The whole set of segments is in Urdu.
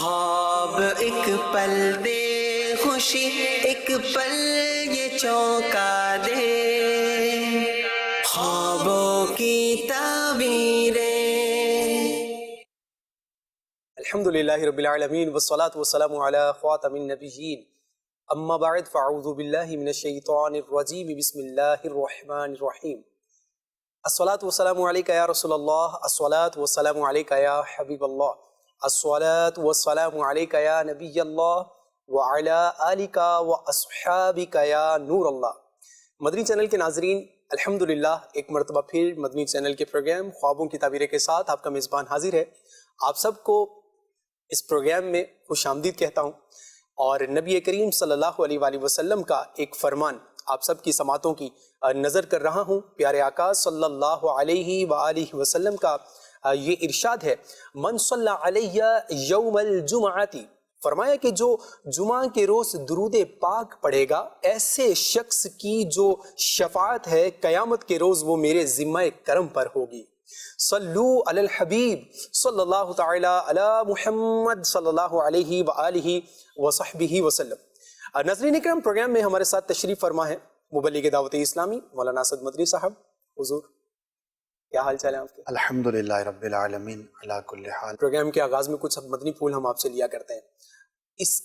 خواب ایک پل دے خوشی ایک پل یہ چونکا دے، خوابوں کی تعبیریں۔ الحمدللہ رب العالمین والصلاة والسلام علی خاتم النبیین، اما بعد فاعوذ باللہ من الشیطان الرجیم، بسم اللہ الرحمن الرحیم۔ الصلاة والسلام علیکہ یا رسول اللہ، الصلاة والسلام علیکہ یا حبیب اللہ، الصلاة والسلام علیکہ یا نبی اللہ وعلی آلک واصحابک یا نور اللہ۔ مدنی چینل کے ناظرین، الحمدللہ ایک مرتبہ پھر مدنی چینل کے پروگرام خوابوں کی تعبیریں کے ساتھ آپ کا میزبان حاضر ہے۔ آپ سب کو اس پروگرام میں خوش آمدید کہتا ہوں، اور نبی کریم صلی اللہ علیہ وآلہ وسلم کا ایک فرمان آپ سب کی سماعتوں کی نظر کر رہا ہوں۔ پیارے آقا صلی اللہ علیہ وآلہ وسلم کا یہ ارشاد ہے، من صلی علیہ یوم الجمعۃ، فرمایا کہ جو جمعہ کے روز درود پاک پڑھے گا، ایسے شخص کی جو شفاعت ہے قیامت کے روز وہ میرے ذمہ کرم پر ہوگی۔ صلو علی الحبیب صلی اللہ تعالی علی محمد صلی اللہ علیہ وآلہ وصحبہ وسلم۔ ناظرین اکرام، پروگرام میں ہمارے ساتھ تشریف فرما ہے مبلغ دعوت اسلامی مولانا اسد مدنی صاحب۔ حضور کیا حال چال ہے آپ کے؟ الحمدللہ رب العالمین علی کل حال۔ پروگرام کے آغاز میں کچھ مدنی پھول ہم آپ سے لیا کرتے ہیں۔ اس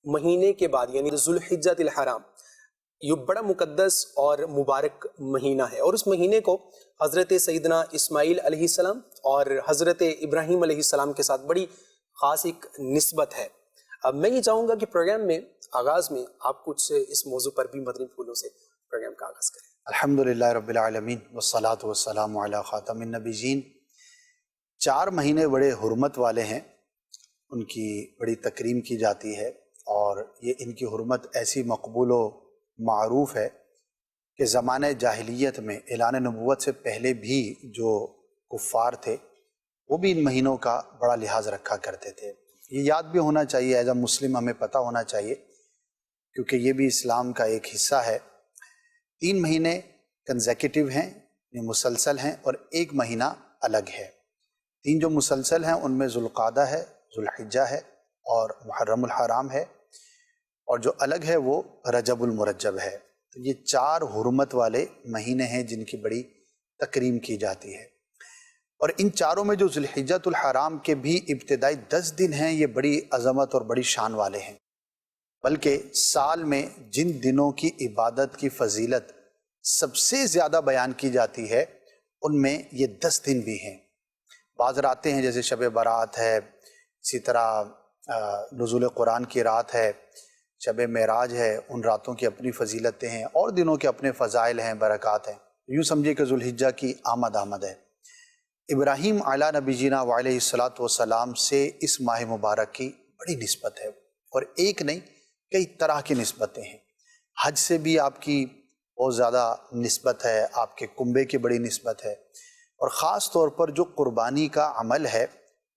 مہینے کے بعد یعنی ذوالحجہ الحرام، یہ بڑا مقدس اور مبارک مہینہ ہے، اور اس مہینے کو حضرت سیدنا اسماعیل علیہ السلام اور حضرت ابراہیم علیہ السلام کے ساتھ بڑی خاص ایک نسبت ہے۔ اب میں یہ چاہوں گا کہ پروگرام میں آغاز میں آپ کچھ اس موضوع پر بھی مدنی پھولوں سے پروگرام کا آغاز کریں۔ الحمدللہ رب العالمین والصلاة والسلام علی خاتم النبیین۔ 4 مہینے بڑے حرمت والے ہیں، ان کی بڑی تکریم کی جاتی ہے، اور یہ ان کی حرمت ایسی مقبول و معروف ہے کہ زمانہ جاہلیت میں اعلان نبوت سے پہلے بھی جو کفار تھے وہ بھی ان مہینوں کا بڑا لحاظ رکھا کرتے تھے۔ یہ یاد بھی ہونا چاہیے، ایز اے مسلم ہمیں پتہ ہونا چاہیے، کیونکہ یہ بھی اسلام کا ایک حصہ ہے۔ 3 مہینے کنزیکٹیو ہیں، یہ مسلسل ہیں، اور 1 مہینہ الگ ہے۔ 3 جو مسلسل ہیں ان میں ذوالقعدہ ہے، ذوالحجہ ہے، اور محرم الحرام ہے، اور جو الگ ہے وہ رجب المرجب ہے۔ تو یہ 4 حرمت والے مہینے ہیں جن کی بڑی تکریم کی جاتی ہے، اور ان چاروں میں جو ذوالحجہ الحرام کے بھی ابتدائی 10 دن ہیں یہ بڑی عظمت اور بڑی شان والے ہیں، بلکہ سال میں جن دنوں کی عبادت کی فضیلت سب سے زیادہ بیان کی جاتی ہے ان میں یہ 10 دن بھی ہیں۔ بعض راتیں ہیں جیسے شب برات ہے، اسی طرح نزول قرآن کی رات ہے، شب معراج ہے، ان راتوں کی اپنی فضیلتیں ہیں، اور دنوں کے اپنے فضائل ہیں، برکات ہیں۔ یوں سمجھے کہ ذوالحجہ کی آمد ہے۔ ابراہیم علیہ نبی جینا علیہ السلام سے اس ماہ مبارک کی بڑی نسبت ہے، اور ایک نہیں کئی طرح کی نسبتیں ہیں۔ حج سے بھی آپ کی بہت زیادہ نسبت ہے، آپ کے کنبے کی بڑی نسبت ہے، اور خاص طور پر جو قربانی کا عمل ہے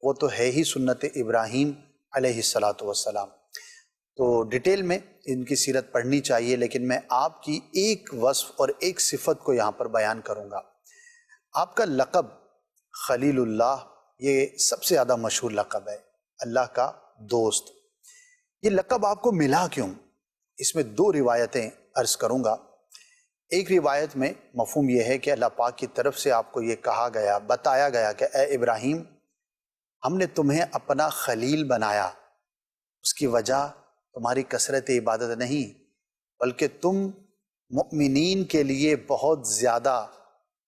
وہ تو ہے ہی سنت ابراہیم علیہ السلام۔ تو ڈیٹیل میں ان کی سیرت پڑھنی چاہیے، لیکن میں آپ کی ایک وصف اور ایک صفت کو یہاں پر بیان کروں گا۔ آپ کا لقب خلیل اللہ یہ سب سے زیادہ مشہور لقب ہے، اللہ کا دوست۔ یہ لقب آپ کو ملا کیوں؟ اس میں 2 روایتیں عرض کروں گا۔ ایک روایت میں مفہوم یہ ہے کہ اللہ پاک کی طرف سے آپ کو یہ کہا گیا، بتایا گیا کہ اے ابراہیم، ہم نے تمہیں اپنا خلیل بنایا، اس کی وجہ تمہاری کثرت عبادت نہیں، بلکہ تم مؤمنین کے لیے بہت زیادہ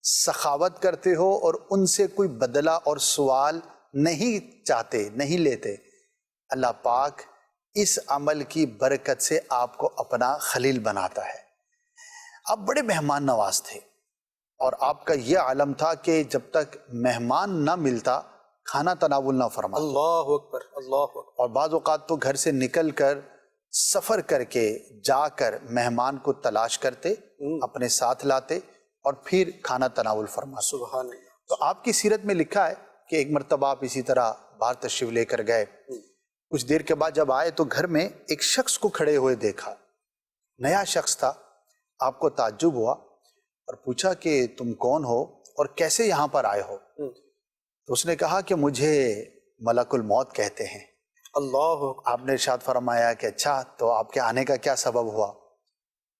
سخاوت کرتے ہو، اور ان سے کوئی بدلہ اور سوال نہیں چاہتے، نہیں لیتے۔ اللہ پاک اس عمل کی برکت سے آپ کو اپنا خلیل بناتا ہے۔ آپ بڑے مہمان نواز تھے، اور آپ کا یہ عالم تھا کہ جب تک مہمان نہ ملتا کھانا تناول نہ فرماتے۔ اللہ اکبر، اللہ اکبر۔ اور بعض اوقات تو گھر سے نکل کر سفر کر کے جا کر مہمان کو تلاش کرتے، اپنے ساتھ لاتے، اور پھر کھانا تناول فرماتے۔ سبحان اللہ۔ تو آپ کی سیرت میں لکھا ہے کہ ایک مرتبہ آپ اسی طرح باہر تشریف لے کر گئے، کچھ دیر کے بعد جب آئے تو گھر میں ایک شخص کو کھڑے ہوئے دیکھا، نیا شخص تھا۔ آپ کو تعجب ہوا اور پوچھا کہ تم کون ہو اور کیسے یہاں پر آئے ہو؟ تو اس نے کہا کہ مجھے ملک الموت کہتے ہیں، اللہ اکبر۔ آپ نے ارشاد فرمایا کہ اچھا تو آپ کے آنے کا کیا سبب ہوا؟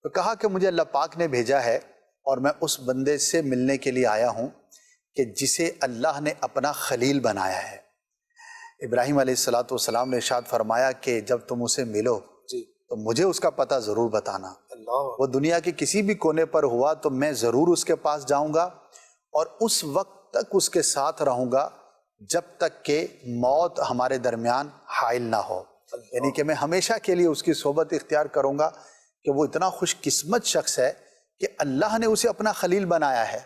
تو کہا کہ مجھے اللہ پاک نے بھیجا ہے اور میں اس بندے سے ملنے کے لیے آیا ہوں کہ جسے اللہ نے اپنا خلیل بنایا ہے۔ ابراہیم علیہ السلام نے ارشاد فرمایا کہ جب تم اسے ملو جی تو مجھے اس کا پتہ ضرور بتانا، اللہ وہ دنیا کے کسی بھی کونے پر ہوا تو میں ضرور اس کے پاس جاؤں گا اور اس وقت تک اس کے ساتھ رہوں گا جب تک کہ موت ہمارے درمیان حائل نہ ہو، یعنی کہ میں ہمیشہ کے لیے اس کی صحبت اختیار کروں گا کہ وہ اتنا خوش قسمت شخص ہے کہ اللہ نے اسے اپنا خلیل بنایا ہے۔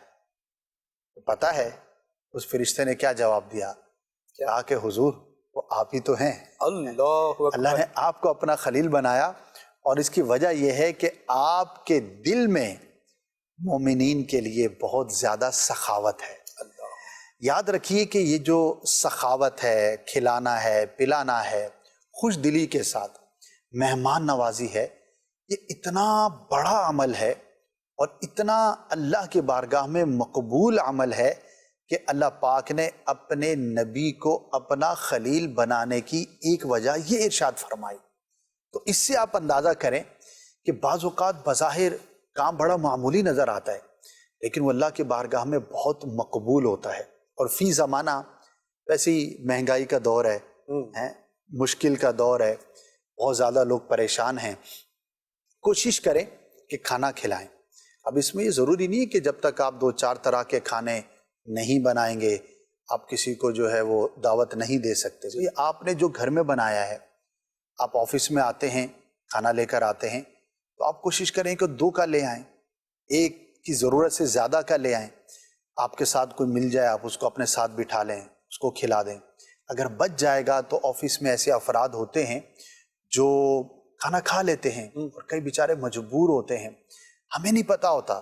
پتہ ہے اس فرشتے نے کیا جواب دیا؟ کہا کہ حضور وہ آپ ہی تو ہیں، اللہ اللہ اکبر۔ نے آپ کو اپنا خلیل بنایا اور اس کی وجہ یہ ہے کہ آپ کے دل میں مومنین کے لیے بہت زیادہ سخاوت ہے۔ یاد رکھیے کہ یہ جو سخاوت ہے، کھلانا ہے، پلانا ہے، خوش دلی کے ساتھ مہمان نوازی ہے، یہ اتنا بڑا عمل ہے اور اتنا اللہ کی بارگاہ میں مقبول عمل ہے کہ اللہ پاک نے اپنے نبی کو اپنا خلیل بنانے کی ایک وجہ یہ ارشاد فرمائی۔ تو اس سے آپ اندازہ کریں کہ بعض اوقات بظاہر کام بڑا معمولی نظر آتا ہے لیکن وہ اللہ کی بارگاہ میں بہت مقبول ہوتا ہے۔ اور فی زمانہ ویسے ہی مہنگائی کا دور ہے، مشکل کا دور ہے، بہت زیادہ لوگ پریشان ہیں، کوشش کریں کہ کھانا کھلائیں۔ اب اس میں یہ ضروری نہیں ہے کہ جب تک آپ 2-4 طرح کے کھانے نہیں بنائیں گے آپ کسی کو جو ہے وہ دعوت نہیں دے سکتے۔ تو یہ آپ نے جو گھر میں بنایا ہے، آپ آفس میں آتے ہیں کھانا لے کر آتے ہیں تو آپ کوشش کریں کہ 2 کا لے آئیں، ایک کی ضرورت سے زیادہ کا لے آئیں۔ آپ کے ساتھ کوئی مل جائے آپ اس کو اپنے ساتھ بٹھا لیں، اس کو کھلا دیں۔ اگر بچ جائے گا تو آفس میں ایسے افراد ہوتے ہیں جو کھانا کھا لیتے ہیں اور کئی بیچارے مجبور ہوتے ہیں، ہمیں نہیں پتہ ہوتا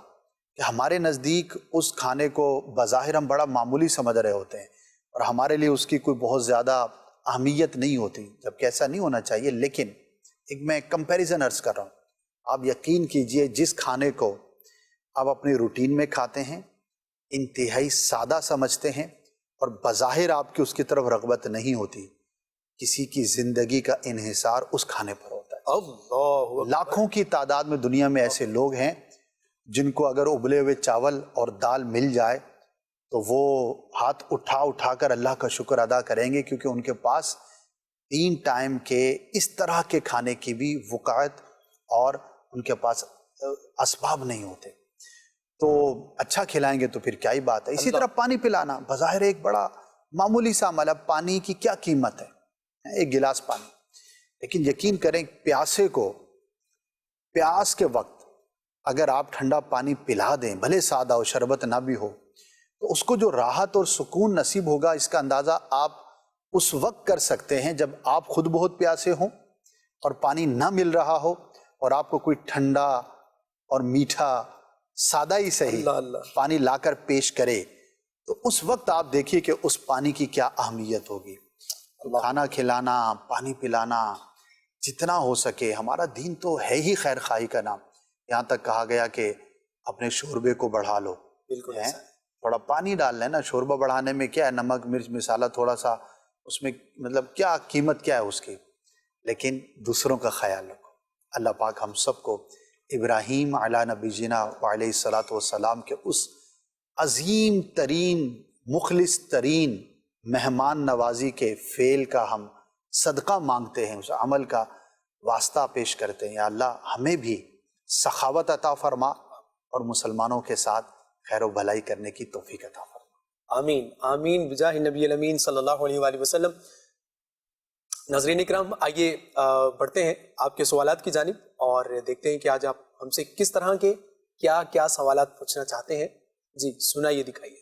کہ ہمارے نزدیک اس کھانے کو بظاہر ہم بڑا معمولی سمجھ رہے ہوتے ہیں اور ہمارے لیے اس کی کوئی بہت زیادہ اہمیت نہیں ہوتی، جبکہ ایسا نہیں ہونا چاہیے۔ لیکن ایک میں کمپیریزن عرض کر رہا ہوں، آپ یقین کیجئے جس کھانے کو آپ اپنی روٹین میں کھاتے ہیں، انتہائی سادہ سمجھتے ہیں اور بظاہر آپ کی اس کی طرف رغبت نہیں ہوتی، کسی کی زندگی کا انحصار اس کھانے پر ہوتا ہے۔ اللہ لاکھوں کی تعداد میں دنیا میں ایسے لوگ ہیں جن کو اگر ابلے ہوئے چاول اور دال مل جائے تو وہ ہاتھ اٹھا کر اللہ کا شکر ادا کریں گے، کیونکہ ان کے پاس 3 ٹائم کے اس طرح کے کھانے کی بھی وقاحت اور ان کے پاس اسباب نہیں ہوتے۔ تو اچھا کھلائیں گے تو پھر کیا ہی بات ہے۔ اسی طرح پانی پلانا بظاہر ایک بڑا معمولی سا عمل ہے، پانی کی کیا قیمت ہے، ایک گلاس پانی، لیکن یقین کریں پیاسے کو پیاس کے وقت اگر آپ ٹھنڈا پانی پلا دیں، بھلے سادہ ہو، شربت نہ بھی ہو، تو اس کو جو راحت اور سکون نصیب ہوگا اس کا اندازہ آپ اس وقت کر سکتے ہیں جب آپ خود بہت پیاسے ہوں اور پانی نہ مل رہا ہو اور آپ کو کوئی ٹھنڈا اور میٹھا سادہ ہی صحیح اللہ اللہ۔ پانی لا کر پیش کرے، تو اس وقت آپ دیکھیے کہ اس پانی کی کیا اہمیت ہوگی۔ کھانا کھلانا، پانی پلانا، جتنا ہو سکے، ہمارا دین تو ہے ہی خیر خواہی کا نام، یہاں تک کہا گیا کہ اپنے شوربے کو بڑھا لو، بالکل ہیں؟ ایسا ہے۔ تھوڑا پانی ڈال لیں نا، شوربہ بڑھانے میں کیا ہے، نمک مرچ مسالہ تھوڑا سا اس میں، مطلب کیا قیمت کیا ہے اس کی، لیکن دوسروں کا خیال رکھو۔ اللہ پاک ہم سب کو ابراہیم علی نبی جینا علیہ الصلاۃ والسلام کے اس عظیم ترین مخلص ترین مہمان نوازی کے فعل کا ہم صدقہ مانگتے ہیں، اس عمل کا واسطہ پیش کرتے ہیں۔ یا اللہ ہمیں بھی سخاوت عطا فرما اور مسلمانوں کے ساتھ خیر و بھلائی کرنے کی توفیق عطا فرما۔ آمین آمین بجاہ نبی الامین صلی اللہ علیہ وآلہ وسلم۔ ناظرین اکرام، آئیے بڑھتے ہیں آپ کے سوالات کی جانب اور دیکھتے ہیں کہ آج آپ ہم سے کس طرح کے کیا سوالات پوچھنا چاہتے ہیں۔ جی سنائیے، دکھائیے۔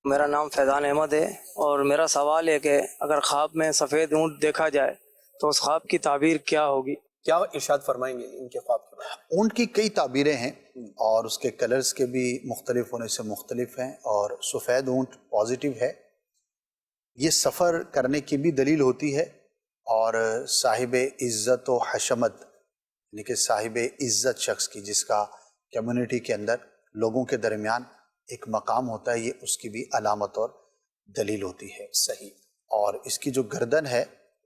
میرا نام فیضان احمد ہے اور میرا سوال ہے کہ اگر خواب میں سفید اونٹ دیکھا جائے تو اس خواب کی تعبیر کیا ہوگی؟ کیا ارشاد فرمائیں گے ان کے خواب کے بارے میں؟ اونٹ کی کئی تعبیریں ہیں اور اس کے کلرز کے بھی مختلف ہونے سے مختلف ہیں، اور سفید اونٹ پازیٹیو ہے، یہ سفر کرنے کی بھی دلیل ہوتی ہے، اور صاحب عزت و حشمت یعنی کہ صاحب عزت شخص کی، جس کا کمیونٹی کے اندر لوگوں کے درمیان ایک مقام ہوتا ہے، یہ اس کی بھی علامت اور دلیل ہوتی ہے۔ صحیح۔ اور اس کی جو گردن ہے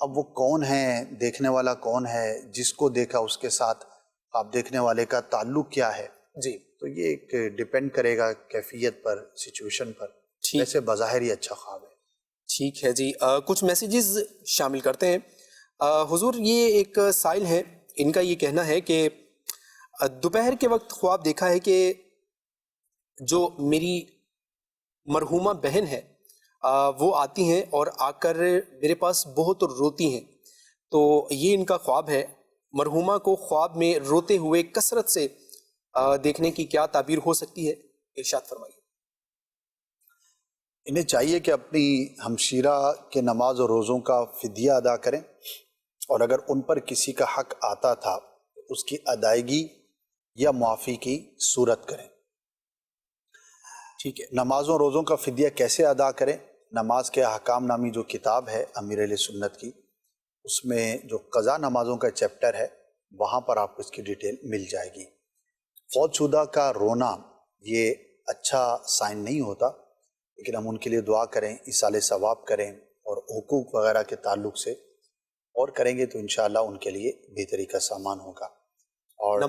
اب وہ کون ہے، دیکھنے والا کون ہے، جس کو دیکھا اس کے ساتھ خواب دیکھنے والے کا تعلق کیا ہے، جی تو یہ ایک ڈیپینڈ کرے گا کیفیت پر، سچویشن پر. ویسے بظاہر ہی اچھا خواب ہے. ٹھیک ہے جی. کچھ میسیجز شامل کرتے ہیں. حضور یہ ایک سائل ہے، ان کا یہ کہنا ہے کہ دوپہر کے وقت خواب دیکھا ہے کہ جو میری مرحومہ بہن ہے وہ آتی ہیں اور آ کر میرے پاس بہت روتی ہیں. تو یہ ان کا خواب ہے. مرحومہ کو خواب میں روتے ہوئے کثرت سے دیکھنے کی کیا تعبیر ہو سکتی ہے؟ ارشاد فرمائیے. انہیں چاہیے کہ اپنی ہمشیرہ کے نماز اور روزوں کا فدیہ ادا کریں، اور اگر ان پر کسی کا حق آتا تھا اس کی ادائیگی یا معافی کی صورت کریں. ٹھیک ہے. نمازوں روزوں کا فدیہ کیسے ادا کریں؟ نماز کے احکام نامی جو کتاب ہے امیر اہل سنت کی، اس میں جو قضا نمازوں کا چیپٹر ہے وہاں پر آپ کو اس کی ڈیٹیل مل جائے گی. فوت شدہ کا رونا یہ اچھا سائن نہیں ہوتا، لیکن ہم ان کے لیے دعا کریں، ایصال ثواب کریں، اور حقوق وغیرہ کے تعلق سے اور کریں گے تو انشاءاللہ ان کے لیے بہتری کا سامان ہوگا. اور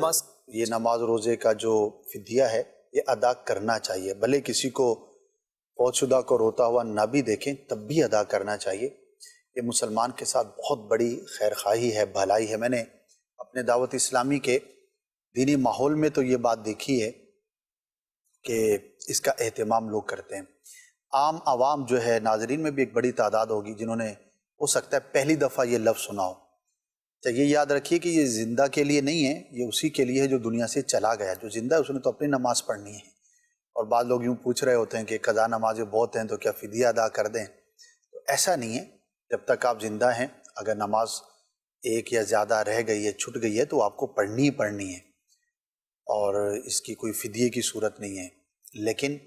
یہ نماز روزے کا جو فدیہ ہے یہ ادا کرنا چاہیے، بھلے کسی کو فوت شدہ کو روتا ہوا نہ بھی دیکھیں تب بھی ادا کرنا چاہیے. یہ مسلمان کے ساتھ بہت بڑی خیر خواہی ہے، بھلائی ہے. میں نے اپنے دعوت اسلامی کے دینی ماحول میں تو یہ بات دیکھی ہے کہ اس کا اہتمام لوگ کرتے ہیں. عام عوام جو ہے، ناظرین میں بھی ایک بڑی تعداد ہوگی جنہوں نے ہو سکتا ہے پہلی دفعہ یہ لفظ سنا ہو. تو یہ یاد رکھیے کہ یہ زندہ کے لیے نہیں ہے، یہ اسی کے لیے ہے جو دنیا سے چلا گیا. جو زندہ ہے اس نے تو اپنی نماز پڑھنی ہے. اور بعض لوگ یوں پوچھ رہے ہوتے ہیں کہ قضا نمازیں بہت ہیں تو کیا فدیہ ادا کر دیں؟ تو ایسا نہیں ہے. جب تک آپ زندہ ہیں اگر نماز ایک یا زیادہ رہ گئی ہے، چھٹ گئی ہے، تو آپ کو پڑھنی ہی پڑھنی ہے، اور اس کی کوئی فدیے کی صورت نہیں ہے. لیکن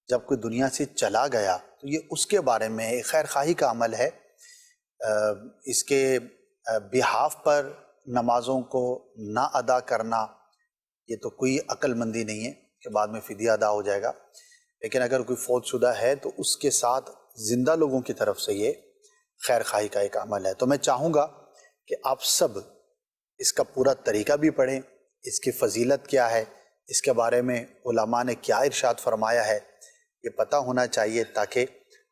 جب کوئی دنیا سے چلا گیا تو یہ اس کے بارے میں ایک خیر خواہی کا عمل ہے. اس کے بہاف پر نمازوں کو نہ ادا کرنا یہ تو کوئی عقل مندی نہیں ہے کہ بعد میں فدیہ ادا ہو جائے گا. لیکن اگر کوئی فوت شدہ ہے تو اس کے ساتھ زندہ لوگوں کی طرف سے یہ خیر خواہی کا ایک عمل ہے. تو میں چاہوں گا کہ آپ سب اس کا پورا طریقہ بھی پڑھیں، اس کی فضیلت کیا ہے، اس کے بارے میں علماء نے کیا ارشاد فرمایا ہے، یہ پتہ ہونا چاہیے، تاکہ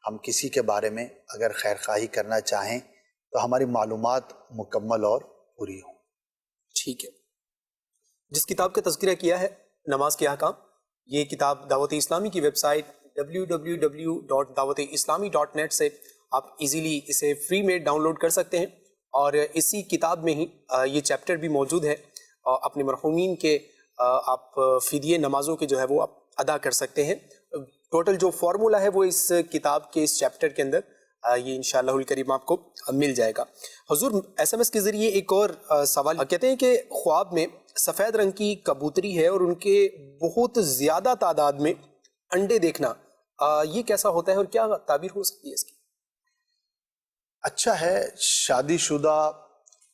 ہم کسی کے بارے میں اگر خیر خواہی کرنا چاہیں تو ہماری معلومات مکمل اور پوری ہوں. ٹھیک ہے. جس کتاب کا تذکرہ کیا ہے نماز کے احکام، یہ کتاب دعوت اسلامی کی ویب سائٹ www.dawat-islami.net سے آپ ایزیلی اسے فری میں ڈاؤن لوڈ کر سکتے ہیں، اور اسی کتاب میں ہی یہ چیپٹر بھی موجود ہے. اپنے مرحومین کے آپ فدیے نمازوں کے جو ہے وہ آپ ادا کر سکتے ہیں. ٹوٹل جو فارمولا ہے وہ اس کتاب کے اس چیپٹر کے اندر یہ انشاءاللہ الکریم آپ کو مل جائے گا. حضور SMS کے ذریعے ایک اور سوال کہتے ہیں کہ خواب میں سفید رنگ کی کبوتری ہے اور ان کے بہت زیادہ تعداد میں انڈے دیکھنا، یہ کیسا ہوتا ہے اور کیا تعبیر ہو سکتی ہے اس کی؟ اچھا ہے، شادی شدہ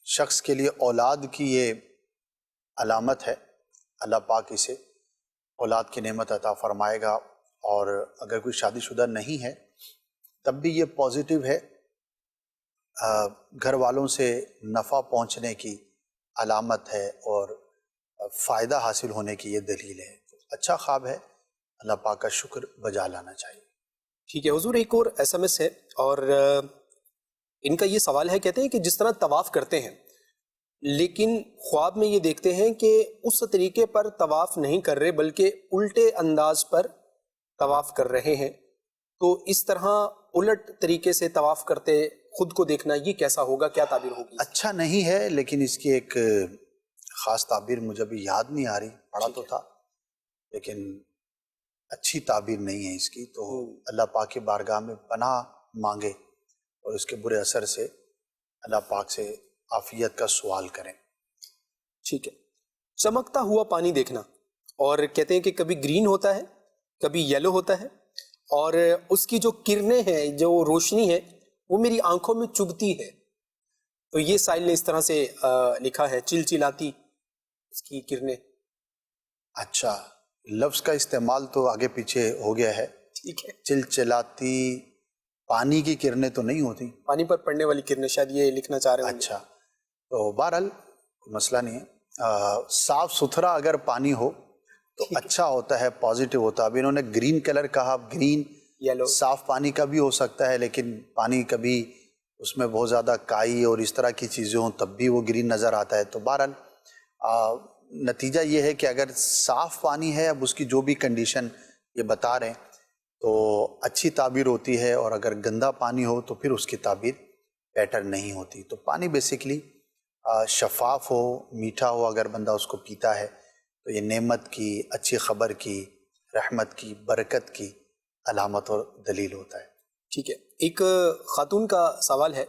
شخص کے لیے اولاد کی یہ علامت ہے. اللہ پاک اسے اولاد کی نعمت عطا فرمائے گا. اور اگر کوئی شادی شدہ نہیں ہے تب بھی یہ پازیٹیو ہے، گھر والوں سے نفع پہنچنے کی علامت ہے اور فائدہ حاصل ہونے کی یہ دلیل ہے. اچھا خواب ہے، اللہ پاک کا شکر بجا لانا چاہیے. ٹھیک ہے حضور. ایک اور SMS ہے اور ان کا یہ سوال ہے، کہتے ہیں کہ جس طرح طواف کرتے ہیں لیکن خواب میں یہ دیکھتے ہیں کہ اس طریقے پر طواف نہیں کر رہے بلکہ الٹے انداز پر طواف کر رہے ہیں، تو اس طرح الٹ طریقے سے طواف کرتے خود کو دیکھنا یہ کیسا ہوگا، کیا تعبیر ہوگی؟ اچھا نہیں ہے، لیکن اس کی ایک خاص تعبیر مجھے بھی یاد نہیں آ رہی، پڑھا تو تھا لیکن اچھی تعبیر نہیں ہے اس کی. تو اللہ پاک کی بارگاہ میں پناہ مانگے اور اس کے برے اثر سے اللہ پاک سے عافیت کا سوال کریں. ٹھیک ہے. چمکتا ہوا پانی دیکھنا، اور کہتے ہیں کہ کبھی گرین ہوتا ہے کبھی یلو ہوتا ہے، اور اس کی جو کرنیں ہیں، جو روشنی ہے وہ میری آنکھوں میں چبھتی ہے. تو یہ سائل نے اس طرح سے لکھا ہے، چلچلاتی اس کی کرنیں. اچھا، لفظ کا استعمال تو آگے پیچھے ہو گیا ہے. ٹھیک ہے. چلچلاتی پانی کی کرنیں تو نہیں ہوتی؟ پانی پر پڑنے والی کرنیں، شاید یہ لکھنا چاہ رہے ہیں. اچھا، تو بہرحال کوئی مسئلہ نہیں ہے. صاف ستھرا اگر پانی ہو تو اچھا ہوتا ہے، پازیٹیو ہوتا ہے. اب انہوں نے گرین کلر کہا، گرین یلو صاف پانی کا بھی ہو سکتا ہے، لیکن پانی کبھی اس میں بہت زیادہ کائی اور اس طرح کی چیزیں ہوں تب بھی وہ گرین نظر آتا ہے. تو بہرحال نتیجہ یہ ہے کہ اگر صاف پانی ہے، اب اس کی جو بھی کنڈیشن یہ بتا رہے ہیں تو اچھی تعبیر ہوتی ہے، اور اگر گندا پانی ہو تو پھر اس کی تعبیر بیٹر نہیں ہوتی. تو پانی بیسیکلی شفاف ہو، میٹھا ہو، اگر بندہ اس کو پیتا ہے تو یہ نعمت کی، اچھی خبر کی، رحمت کی، برکت کی علامت اور دلیل ہوتا ہے. ٹھیک ہے. ایک خاتون کا سوال ہے،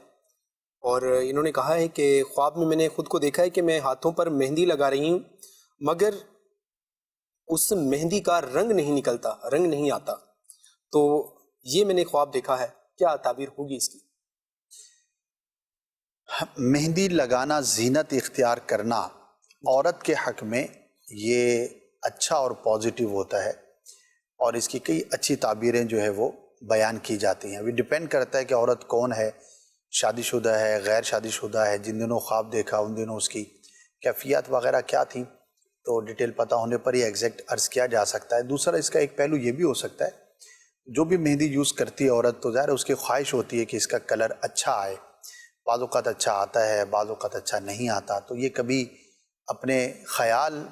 اور انہوں نے کہا ہے کہ خواب میں نے خود کو دیکھا ہے کہ میں ہاتھوں پر مہندی لگا رہی ہوں، مگر اس مہندی کا رنگ نہیں نکلتا، رنگ نہیں آتا. تو یہ میں نے خواب دیکھا ہے، کیا تعبیر ہوگی اس کی؟ مہندی لگانا، زینت اختیار کرنا عورت کے حق میں یہ اچھا اور پازیٹیو ہوتا ہے، اور اس کی کئی اچھی تعبیریں جو ہے وہ بیان کی جاتی ہیں. ابھی ڈپینڈ کرتا ہے کہ عورت کون ہے، شادی شدہ ہے، غیر شادی شدہ ہے. جن دنوں خواب دیکھا ان دنوں اس کی کیفیات وغیرہ کیا تھیں تو ڈیٹیل پتہ ہونے پر ہی ایگزیکٹ عرض کیا جا سکتا ہے. دوسرا اس کا ایک پہلو یہ بھی ہو سکتا ہے، جو بھی مہندی یوز کرتی ہے عورت تو ظاہر ہے اس کی خواہش ہوتی ہے کہ اس کا کلر اچھا آئے. بعض اوقات اچھا آتا ہے، بعض اوقات اچھا نہیں آتا. تو یہ کبھی اپنے خیال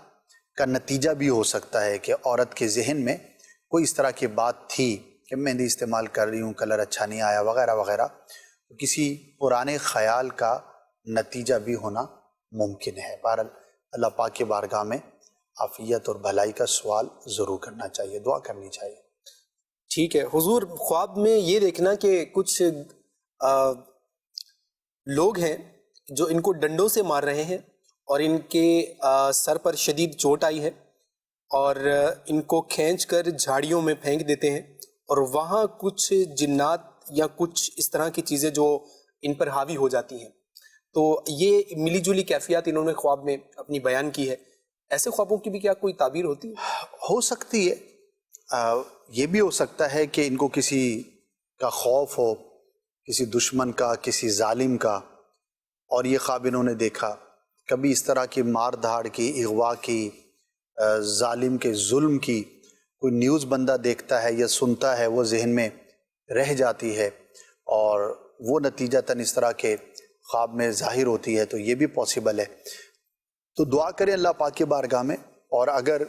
کا نتیجہ بھی ہو سکتا ہے کہ عورت کے ذہن میں کوئی اس طرح کی بات تھی کہ مہندی استعمال کر رہی ہوں، کلر اچھا نہیں آیا وغیرہ وغیرہ. کسی پرانے خیال کا نتیجہ بھی ہونا ممکن ہے. بہرحال اللہ پاک کی بارگاہ میں عافیت اور بھلائی کا سوال ضرور کرنا چاہیے، دعا کرنی چاہیے. ٹھیک ہے. حضور، خواب میں یہ دیکھنا کہ کچھ لوگ ہیں جو ان کو ڈنڈوں سے مار رہے ہیں، اور ان کے سر پر شدید چوٹ آئی ہے، اور ان کو کھینچ کر جھاڑیوں میں پھینک دیتے ہیں، اور وہاں کچھ جنات یا کچھ اس طرح کی چیزیں جو ان پر حاوی ہو جاتی ہیں. تو یہ ملی جلی کیفیات انہوں نے خواب میں اپنی بیان کی ہے. ایسے خوابوں کی بھی کیا کوئی تعبیر ہوتی ہے؟ ہو سکتی ہے. یہ بھی ہو سکتا ہے کہ ان کو کسی کا خوف ہو، کسی دشمن کا، کسی ظالم کا، اور یہ خواب انہوں نے دیکھا. کبھی اس طرح کی مار دھاڑ کی، اغوا کی، ظالم کے ظلم کی کوئی نیوز بندہ دیکھتا ہے یا سنتا ہے، وہ ذہن میں رہ جاتی ہے اور وہ نتیجتاً اس طرح کے خواب میں ظاہر ہوتی ہے. تو یہ بھی پاسبل ہے. تو دعا کریں اللہ پاک کی بارگاہ میں، اور اگر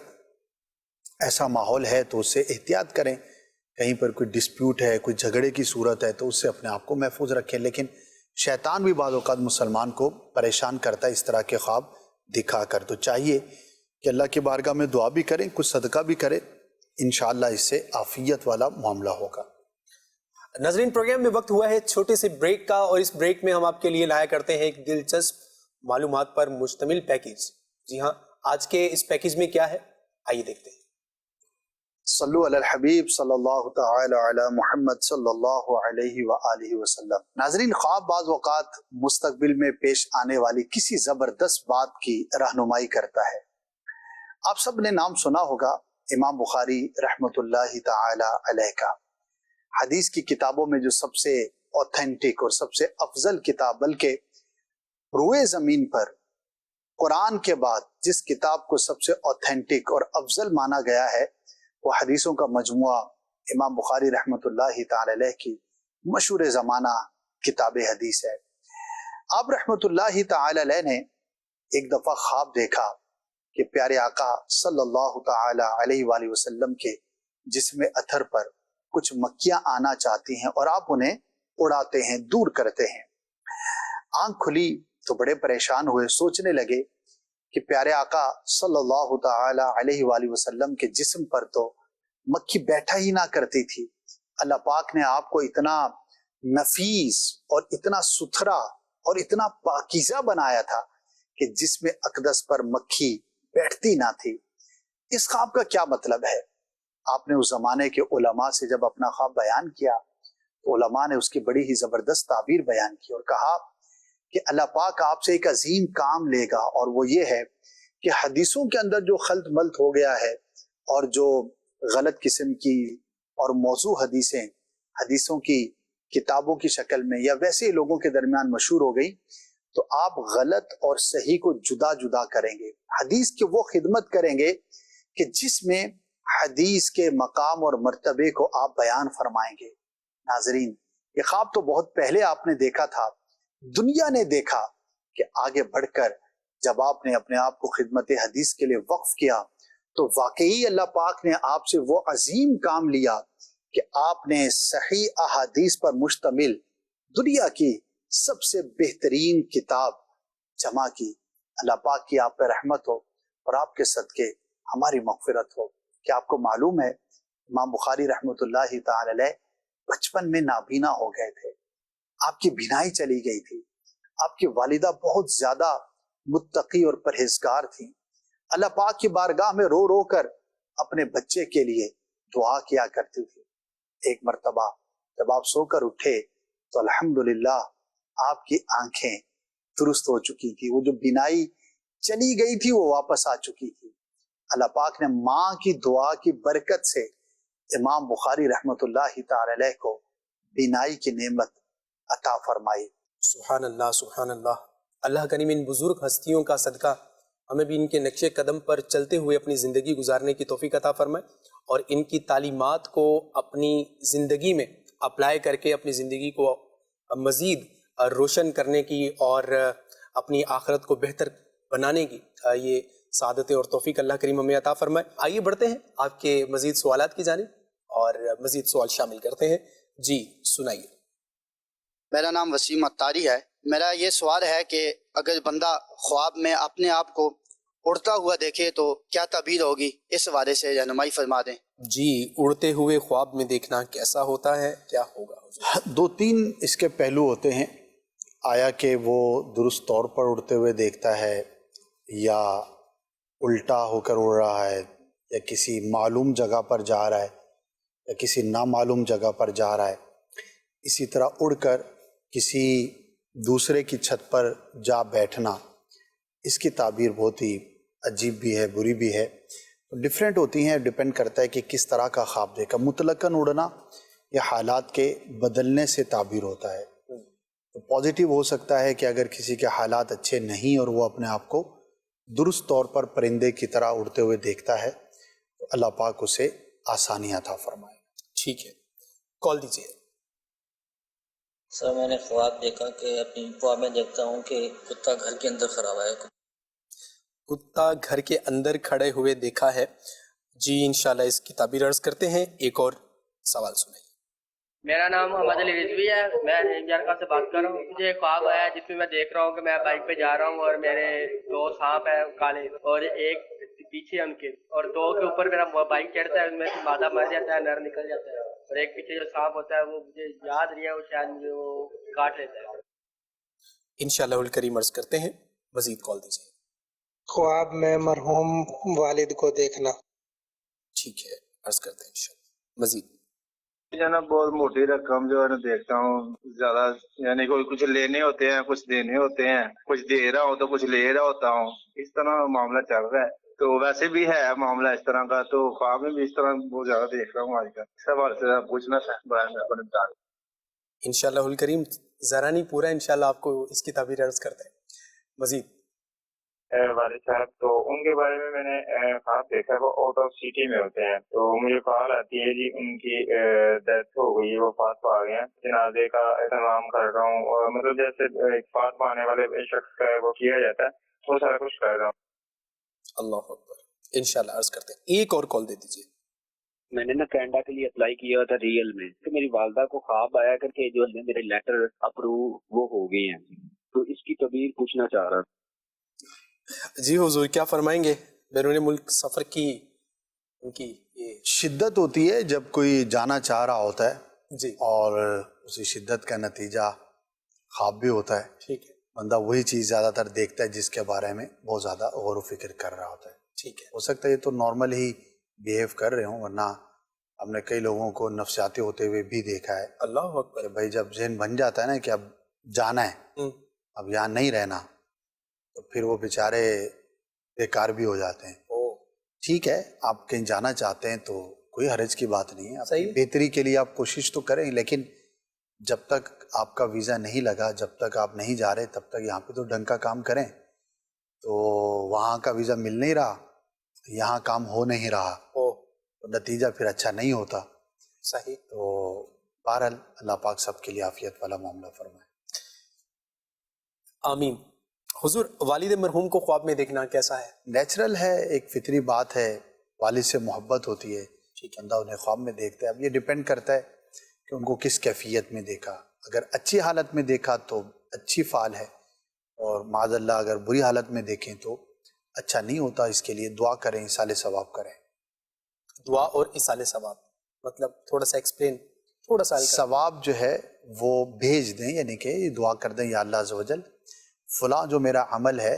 ایسا ماحول ہے تو اس سے احتیاط کریں. کہیں پر کوئی ڈسپیوٹ ہے، کوئی جھگڑے کی صورت ہے تو اس سے اپنے آپ کو محفوظ رکھیں. لیکن شیطان بھی بعض اوقات مسلمان کو پریشان کرتا ہے اس طرح کے خواب دکھا کر. تو چاہیے کہ اللہ کی بارگاہ میں دعا بھی کریں، کچھ صدقہ بھی کریں، انشاءاللہ اس سے عافیت والا معاملہ ہوگا. ناظرین، پروگرام میں وقت ہوا ہے چھوٹے سے بریک کا، اور اس بریک میں ہم آپ کے لیے لایا کرتے ہیں ایک دلچسپ معلومات پر مشتمل پیکیج. جی ہاں، آج کے اس پیکیج میں کیا ہے، آئیے دیکھتے ہیں. صلو علی الحبیب صلی اللہ تعالی علی محمد صلی اللہ علیہ وآلہ وسلم. ناظرین، خواب بعض اوقات مستقبل میں پیش آنے والی کسی زبردست بات کی رہنمائی کرتا ہے. آپ سب نے نام سنا ہوگا امام بخاری رحمت اللہ تعالی علیہ کا. حدیث کی کتابوں میں جو سب سے اوتھینٹک اور سب سے افضل کتاب، بلکہ روئے زمین پر قرآن کے بعد جس کتاب کو سب سے اوتھینٹک اور افضل مانا گیا ہے وہ حدیثوں کا مجموعہ امام بخاری رحمت اللہ تعالی علیہ کی مشہور زمانہ کتاب حدیث ہے. آپ رحمت اللہ تعالی علیہ نے ایک دفعہ خواب دیکھا کہ پیارے آقا صلی اللہ تعالی علیہ وآلہ وسلم کے جسم اطہر پر کچھ مکھیاں آنا چاہتی ہیں اور آپ انہیں اڑاتے ہیں، دور کرتے ہیں. آنکھ کھلی تو بڑے پریشان ہوئے، سوچنے لگے کہ پیارے آقا صلی اللہ تعالی علیہ وآلہ وسلم کے جسم پر تو مکھی بیٹھا ہی نہ کرتی تھی. اللہ پاک نے آپ کو اتنا نفیس اور اتنا ستھرا اور اتنا پاکیزہ بنایا تھا کہ جسم اقدس پر مکھی بیٹھتی نہ تھی. اس خواب کا کیا مطلب ہے؟ آپ نے اس زمانے کے علماء سے جب اپنا خواب بیان کیا تو علماء نے اس کی بڑی ہی زبردست تعبیر بیان کی اور کہا کہ اللہ پاک آپ سے ایک عظیم کام لے گا، اور وہ یہ ہے کہ حدیثوں کے اندر جو خلط ملط ہو گیا ہے اور جو غلط قسم کی اور موضوع حدیثوں کی کتابوں کی شکل میں یا ویسے ہی لوگوں کے درمیان مشہور ہو گئی تو آپ غلط اور صحیح کو جدا جدا کریں گے، حدیث کی وہ خدمت کریں گے کہ جس میں حدیث کے مقام اور مرتبے کو آپ بیان فرمائیں گے۔ ناظرین، یہ خواب تو بہت پہلے آپ نے دیکھا تھا، دنیا نے دیکھا کہ آگے بڑھ کر جب آپ نے اپنے آپ کو خدمت حدیث کے لیے وقف کیا تو واقعی اللہ پاک نے آپ سے وہ عظیم کام لیا کہ آپ نے صحیح احادیث پر مشتمل دنیا کی سب سے بہترین کتاب جمع کی۔ اللہ پاک کی آپ پہ رحمت ہو اور آپ کے صدقے ہماری مغفرت ہو۔ کہ آپ کو معلوم ہے امام بخاری رحمت اللہ تعالی علیہ بچپن میں نابینا ہو گئے تھے، آپ کی بینائی چلی گئی تھی، آپ کی والدہ بہت زیادہ متقی اور پرہیزگار تھیں، اللہ پاک کی بارگاہ میں رو رو کر اپنے بچے کے لیے دعا کیا کرتی تھی۔ ایک مرتبہ جب آپ سو کر اٹھے تو الحمدللہ آپ کی آنکھیں درست ہو چکی تھی، وہ جو بینائی چلی گئی تھی وہ واپس آ چکی تھی۔ اللہ پاک نے ماں کی دعا کی برکت سے امام بخاری رحمت اللہ تعالی علیہ کو بینائی کی نعمت عطا فرمائی۔ سبحان اللہ، سبحان اللہ۔ اللہ کریم ان بزرگ ہستیوں کا صدقہ ہمیں بھی ان کے نقش قدم پر چلتے ہوئے اپنی زندگی گزارنے کی توفیق عطا فرمائے، اور ان کی تعلیمات کو اپنی زندگی میں اپلائی کر کے اپنی زندگی کو مزید روشن کرنے کی اور اپنی آخرت کو بہتر بنانے کی یہ سعادت اور توفیق اللہ کریم ہمیں عطا فرمائے۔ آئیے بڑھتے ہیں آپ کے مزید سوالات کی جانب اور مزید سوال شامل کرتے ہیں۔ جی سنائیے۔ میرا نام وسیم اتاری ہے۔ میرا یہ سوال ہے کہ اگر بندہ خواب میں اپنے آپ کو اڑتا ہوا دیکھے تو کیا تعبیر ہوگی، اس حوالے سے رہنمائی فرما دیں۔ جی، اڑتے ہوئے خواب میں دیکھنا کیسا ہوتا ہے، کیا ہوگا؟ دو تین اس کے پہلو ہوتے ہیں، آیا کہ وہ درست طور پر اڑتے ہوئے دیکھتا ہے یا الٹا ہو کر اڑ رہا ہے یا کسی معلوم جگہ پر جا رہا ہے یا کسی نامعلوم جگہ پر جا رہا ہے، اسی طرح اڑ کر کسی دوسرے کی چھت پر جا بیٹھنا، اس کی تعبیر بہت ہی عجیب بھی ہے، بری بھی ہے، ڈیفرنٹ ہوتی ہیں، ڈیپینڈ کرتا ہے کہ کس طرح کا خواب دیکھا۔ مطلقاً اڑنا یا حالات کے بدلنے سے تعبیر ہوتا ہے، تو پازیٹیو ہو سکتا ہے کہ اگر کسی کے حالات اچھے نہیں اور وہ اپنے آپ کو درست طور پر پرندے کی طرح اڑتے ہوئے دیکھتا ہے تو اللہ پاک اسے آسانی عطا فرمائے۔ ٹھیک ہے، کال دیجیے۔ سر میں نے خواب دیکھا کہ اپنی خواب میں دیکھتا ہوں کہ کتا گھر کے اندر کھڑا ہوا ہے۔ کتا گھر کے اندر کھڑے ہوئے دیکھا ہے۔ جی انشاءاللہ اس کی تعبیر عرض کرتے ہیں۔ ایک اور سوال سنائیے۔ میرا نام محمد علی رضوی ہے، میں جرگا سے بات کر رہا ہوں۔ مجھے ایک خواب آیا ہے جس میں میں دیکھ رہا ہوں کہ میں بائک پہ جا رہا ہوں اور میرے دو سانپ ہیں کالے اور ایک پیچھے ان کے، اور دو کے اوپر میرا بائک چڑھتا ہے، ان میں سے مادہ مر جاتا ہے، نر نکل جاتا ہے، اور ایک پیچھے جو سانپ ہوتا ہے وہ مجھے یاد نہیں ہے، وہ شاید مجھے وہ کاٹ لیتا ہے۔ انشاءاللہ الکریم عرض کرتے ہیں، مزید کال دیجیے۔ خواب میں مرحوم والد کو دیکھنا۔ ٹھیک ہے، عرض کرتے ہیں انشاءاللہ مزید۔ نا بہت موٹی رقم جو ہے نا دیکھتا ہوں زیادہ، یعنی کوئی کچھ لینے ہوتے ہیں، کچھ دینے ہوتے ہیں، کچھ دے رہا ہوں تو کچھ لے رہا ہوتا ہوں، اس طرح معاملہ چل رہا ہے۔ تو ویسے بھی ہے معاملہ اس طرح کا، تو خواب میں بھی اس طرح بہت زیادہ دیکھ رہا ہوں آج کل۔ اس حوالے سے پوچھنا تھا۔ انشاءاللہ الکریم ذرا نہیں پورا انشاءاللہ آپ کو اس کی تعبیر عرض کرتے ہیں مزید۔ والد صاحب تو ان کے بارے میں نے خواب دیکھا ہے، وہ آؤٹ آف سٹی میں ہوتے ہیں، تو مجھے کال آتی ہے جی ان کی ڈیتھ ہو گئی ہے، وہ وفات پا گئے ہیں، جنازے کا اہتمام کر رہا ہوں، اور مطلب جیسے ایک وفات پانے والے شخص کا وہ کیا جاتا ہے وہ سارا کچھ کر رہا ہوں۔ اللہ اکبر، انشاءاللہ عرض کرتے ہیں۔ ایک اور کال دے دیجیے۔ میں نے نا کینیڈا کے لیے اپلائی کیا تھا ریئل میں، تو میری والدہ کو خواب آیا کر کے جو ہے میرے لیٹر اپروو وہ ہو گئے ہیں، تو اس کی تعبیر پوچھنا چاہ رہا۔ جی حضور کیا فرمائیں گے؟ بیرون ملک سفر کی ان کی یہ شدت ہوتی ہے جب کوئی جانا چاہ رہا ہوتا ہے جی، اور اسی شدت کا نتیجہ خواب بھی ہوتا ہے۔ ٹھیک ہے، بندہ وہی چیز زیادہ تر دیکھتا ہے جس کے بارے میں بہت زیادہ غور و فکر کر رہا ہوتا ہے۔ ٹھیک ہے، ہو سکتا ہے یہ تو نارمل ہی بیہیو کر رہے ہوں، ورنہ ہم نے کئی لوگوں کو نفسیاتی ہوتے ہوئے بھی دیکھا ہے۔ اللہ اکبر، کہ بھائی جب ذہن بن جاتا ہے نا کہ اب جانا ہے، اب یہاں نہیں رہنا، تو پھر وہ بیچارے بیکار بھی ہو جاتے ہیں۔ ٹھیک ہے، آپ کہیں جانا چاہتے ہیں تو کوئی حرج کی بات نہیں ہے، اپنی بہتری کے لیے آپ کوشش تو کریں، لیکن جب تک آپ کا ویزا نہیں لگا، جب تک آپ نہیں جا رہے، تب تک یہاں پہ تو ڈنگ کا کام کریں. تو وہاں کا ویزا مل نہیں رہا، یہاں کام ہو نہیں رہا، تو نتیجہ پھر اچھا نہیں ہوتا. صحیح. تو بہرحال اللہ پاک سب کے لیے عافیت والا معاملہ فرمائے. آمین. حضور، والد مرحوم کو خواب میں دیکھنا کیسا ہے؟ نیچرل ہے، ایک فطری بات ہے. والد سے محبت ہوتی ہے، بندہ انہیں خواب میں دیکھتا ہے. اب یہ ڈیپینڈ کرتا ہے کہ ان کو کس کیفیت میں دیکھا. اگر اچھی حالت میں دیکھا تو اچھی فعال ہے، اور معاذ اللہ اگر بری حالت میں دیکھیں تو اچھا نہیں ہوتا. اس کے لیے دعا کریں، ایصال ثواب کریں. دعا اور ایصال ثواب مطلب تھوڑا سا ایکسپلین، تھوڑا سا. ثواب جو ہے وہ بھیج دیں، یعنی کہ یہ دعا کر دیں یا اللہ عز و جل فلاں جو میرا عمل ہے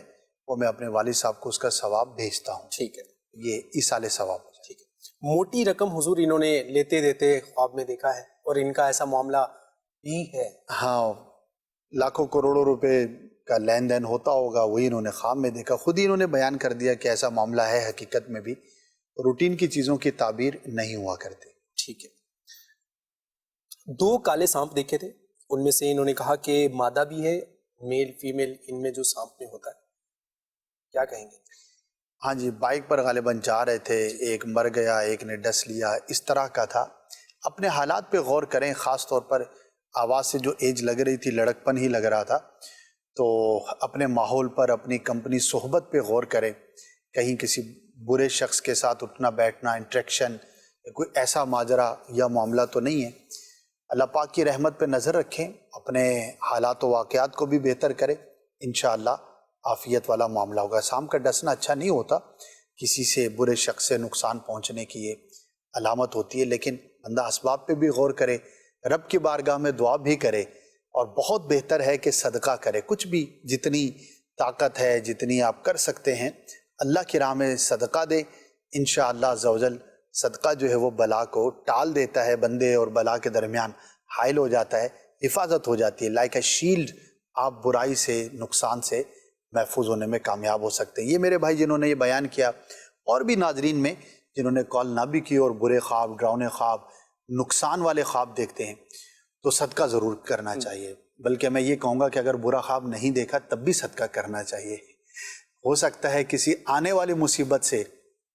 وہ میں اپنے والد صاحب کو اس کا ثواب بھیجتا ہوں. ٹھیک ہے، یہ ایصال ثواب. ٹھیک ہے. موٹی رقم حضور انہوں نے لیتے دیتے خواب میں دیکھا ہے، اور ان کا ایسا معاملہ بھی ہے؟ ہاں، لاکھوں کروڑوں روپے کا لین دین ہوتا ہوگا، وہی انہوں نے خواب میں دیکھا. خود ہی انہوں نے بیان کر دیا کہ ایسا معاملہ ہے. حقیقت میں بھی روٹین کی چیزوں کی تعبیر نہیں ہوا کرتے. ٹھیک ہے. 2 کالے سانپ دیکھے تھے، ان میں سے انہوں نے کہا کہ مادہ بھی ہے، میل فیمیل ان میں جو سانپ میں ہوتا ہے، کیا کہیں گے؟ ہاں جی، بائک پر غالباً جا رہے تھے، ایک مر گیا، ایک نے ڈس لیا، اس طرح کا تھا. اپنے حالات پہ غور کریں، خاص طور پر آواز سے جو ایج لگ رہی تھی لڑکپن ہی لگ رہا تھا. تو اپنے ماحول پر، اپنی کمپنی صحبت پہ غور کریں. کہیں کسی برے شخص کے ساتھ اٹھنا بیٹھنا، انٹریکشن، کوئی ایسا ماجرا یا معاملہ تو نہیں ہے. اللہ پاک کی رحمت پہ نظر رکھیں، اپنے حالات و واقعات کو بھی بہتر کریں، انشاءاللہ عافیت والا معاملہ ہوگا. سانپ کا ڈسنا اچھا نہیں ہوتا، کسی سے برے شخص سے نقصان پہنچنے کی یہ علامت ہوتی ہے. لیکن بندہ اسباب پہ بھی غور کرے، رب کی بارگاہ میں دعا بھی کرے، اور بہت بہتر ہے کہ صدقہ کرے. کچھ بھی جتنی طاقت ہے، جتنی آپ کر سکتے ہیں، اللہ کی راہ میں صدقہ دیں. انشاءاللہ عز و جل صدقہ جو ہے وہ بلا کو ٹال دیتا ہے، بندے اور بلا کے درمیان حائل ہو جاتا ہے، حفاظت ہو جاتی ہے. لائک اے شیلڈ، آپ برائی سے، نقصان سے محفوظ ہونے میں کامیاب ہو سکتے ہیں. یہ میرے بھائی جنہوں نے یہ بیان کیا، اور بھی ناظرین میں جنہوں نے کال نہ بھی کی اور برے خواب، ڈراؤنے خواب، نقصان والے خواب دیکھتے ہیں، تو صدقہ ضرور کرنا چاہیے. بلکہ میں یہ کہوں گا کہ اگر برا خواب نہیں دیکھا تب بھی صدقہ کرنا چاہیے. ہو سکتا ہے کسی آنے والی مصیبت سے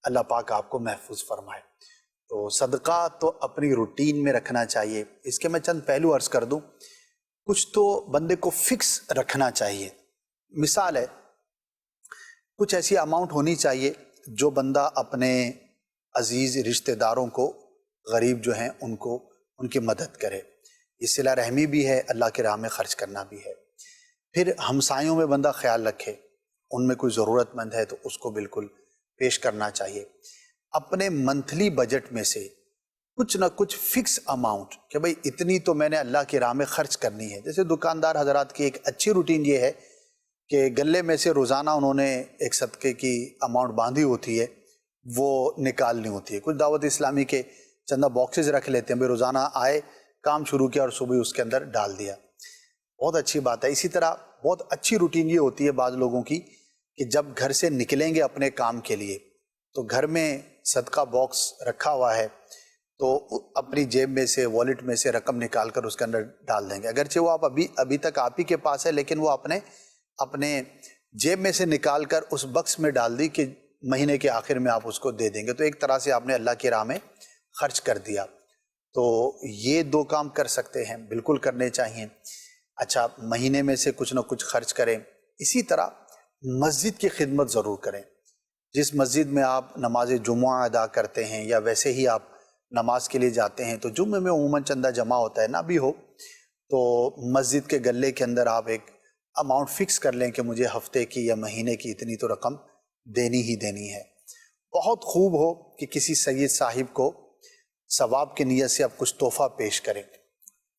اللہ پاک آپ کو محفوظ فرمائے. تو صدقہ تو اپنی روٹین میں رکھنا چاہیے. اس کے میں چند پہلو عرض کر دوں. کچھ تو بندے کو فکس رکھنا چاہیے. مثال ہے، کچھ ایسی اماؤنٹ ہونی چاہیے جو بندہ اپنے عزیز رشتہ داروں کو، غریب جو ہیں ان کو، ان کی مدد کرے. یہ صلہ رحمی بھی ہے، اللہ کی راہ میں خرچ کرنا بھی ہے. پھر ہمسایوں میں بندہ خیال رکھے، ان میں کوئی ضرورت مند ہے تو اس کو بالکل پیش کرنا چاہیے. اپنے منتھلی بجٹ میں سے کچھ نہ کچھ فکس اماؤنٹ کہ بھئی اتنی تو میں نے اللہ کی راہ میں خرچ کرنی ہے. جیسے دکاندار حضرات کی ایک اچھی روٹین یہ ہے کہ گلے میں سے روزانہ انہوں نے ایک صدقے کی اماؤنٹ باندھی ہوتی ہے، وہ نکالنی ہوتی ہے. کچھ دعوت اسلامی کے چندہ باکسز رکھ لیتے ہیں، بھئی روزانہ آئے، کام شروع کیا اور صبح اس کے اندر ڈال دیا. بہت اچھی بات ہے. اسی طرح بہت اچھی روٹین یہ ہوتی ہے بعض لوگوں کی کہ جب گھر سے نکلیں گے اپنے کام کے لیے تو گھر میں صدقہ باکس رکھا ہوا ہے تو اپنی جیب میں سے، والیٹ میں سے رقم نکال کر اس کے اندر ڈال دیں گے. اگرچہ وہ آپ ابھی تک آپ ہی کے پاس ہے، لیکن وہ اپنے جیب میں سے نکال کر اس بکس میں ڈال دی کہ مہینے کے آخر میں آپ اس کو دے دیں گے. تو ایک طرح سے آپ نے اللہ کی راہ میں خرچ کر دیا. تو یہ 2 کام کر سکتے ہیں، بالکل کرنے چاہیے. اچھا، مہینے میں سے کچھ نہ کچھ خرچ کریں. اسی طرح مسجد کی خدمت ضرور کریں. جس مسجد میں آپ نماز جمعہ ادا کرتے ہیں یا ویسے ہی آپ نماز کے لیے جاتے ہیں تو جمعے میں عموماً چندہ جمع ہوتا ہے، نہ بھی ہو تو مسجد کے گلے کے اندر آپ ایک اماؤنٹ فکس کر لیں کہ مجھے ہفتے کی یا مہینے کی اتنی تو رقم دینی ہی دینی ہے. بہت خوب ہو کہ کسی سید صاحب کو ثواب کی نیت سے آپ کچھ تحفہ پیش کریں.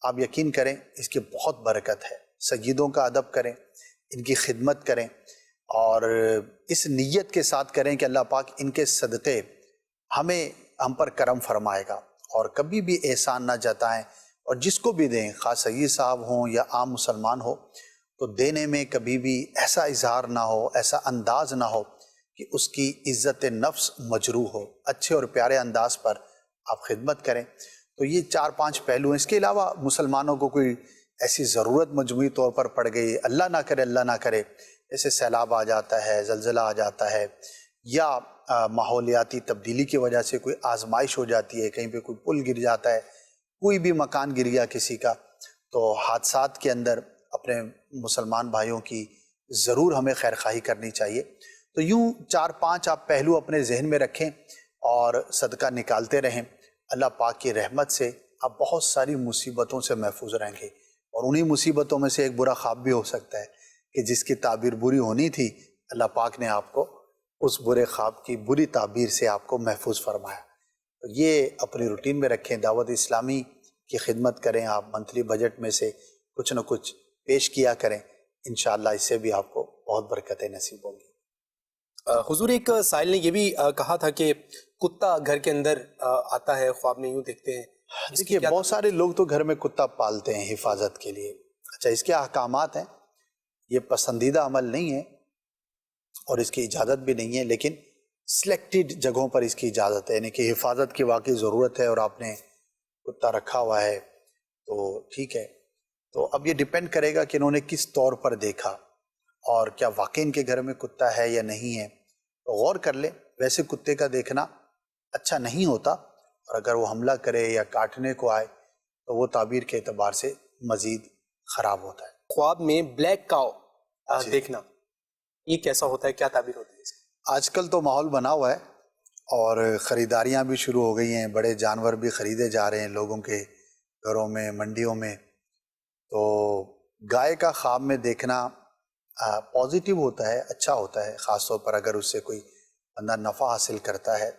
آپ یقین کریں اس کی بہت برکت ہے. سیدوں کا ادب کریں، ان کی خدمت کریں، اور اس نیت کے ساتھ کریں کہ اللہ پاک ان کے صدقے ہم پر کرم فرمائے گا. اور کبھی بھی احسان نہ جتائیں، اور جس کو بھی دیں، خاص سید صاحب ہوں یا عام مسلمان ہو، تو دینے میں کبھی بھی ایسا اظہار نہ ہو، ایسا انداز نہ ہو کہ اس کی عزت نفس مجروح ہو. اچھے اور پیارے انداز پر آپ خدمت کریں. تو یہ 4-5 پہلو ہیں. اس کے علاوہ مسلمانوں کو کوئی ایسی ضرورت مجموعی طور پر پڑ گئی، اللہ نہ کرے جیسے سیلاب آ جاتا ہے، زلزلہ آ جاتا ہے، یا ماحولیاتی تبدیلی کی وجہ سے کوئی آزمائش ہو جاتی ہے، کہیں پہ کوئی پل گر جاتا ہے، کوئی بھی مکان گر گیا کسی کا، تو حادثات کے اندر اپنے مسلمان بھائیوں کی ضرور ہمیں خیرخواہی کرنی چاہیے. تو یوں 4-5 آپ پہلو اپنے ذہن میں رکھیں اور صدقہ نکالتے رہیں. اللہ پاک کی رحمت سے آپ بہت ساری مصیبتوں سے محفوظ رہیں گے. اور انہی مصیبتوں میں سے ایک برا خواب بھی ہو سکتا ہے کہ جس کی تعبیر بری ہونی تھی، اللہ پاک نے آپ کو اس برے خواب کی بری تعبیر سے آپ کو محفوظ فرمایا. تو یہ اپنی روٹین میں رکھیں. دعوت اسلامی کی خدمت کریں. آپ منتھلی بجٹ میں سے کچھ نہ کچھ پیش کیا کریں. انشاءاللہ اس سے بھی آپ کو بہت برکتیں نصیب ہوں گی. حضور ایک سائل نے یہ بھی کہا تھا کہ کتا گھر کے اندر آتا ہے، خواب میں یوں دیکھتے ہیں. دیکھیے بہت سارے لوگ تو گھر میں کتا پالتے ہیں حفاظت کے لیے. اچھا، اس کے احکامات ہیں. یہ پسندیدہ عمل نہیں ہے اور اس کی اجازت بھی نہیں ہے، لیکن سلیکٹڈ جگہوں پر اس کی اجازت ہے. یعنی کہ حفاظت کی واقعی ضرورت ہے اور آپ نے کتا رکھا ہوا ہے تو ٹھیک ہے. تو اب یہ ڈیپینڈ کرے گا کہ انہوں نے کس طور پر دیکھا اور کیا واقعی ان کے گھر میں کتا ہے یا نہیں ہے. تو غور کر لیں. ویسے کتے کا دیکھنا اچھا نہیں ہوتا، اور اگر وہ حملہ کرے یا کاٹنے کو آئے تو وہ تعبیر کے اعتبار سے مزید خراب ہوتا ہے. خواب میں بلیک کاؤ دیکھنا یہ کیسا ہوتا ہے، کیا تعبیر ہوتی ہے اس کی؟ آج کل تو ماحول بنا ہوا ہے اور خریداریاں بھی شروع ہو گئی ہیں. بڑے جانور بھی خریدے جا رہے ہیں لوگوں کے گھروں میں، منڈیوں میں. تو گائے کا خواب میں دیکھنا پازیٹیو ہوتا ہے، اچھا ہوتا ہے، خاص طور پر اگر اس سے کوئی بندہ نفع حاصل کرتا ہے.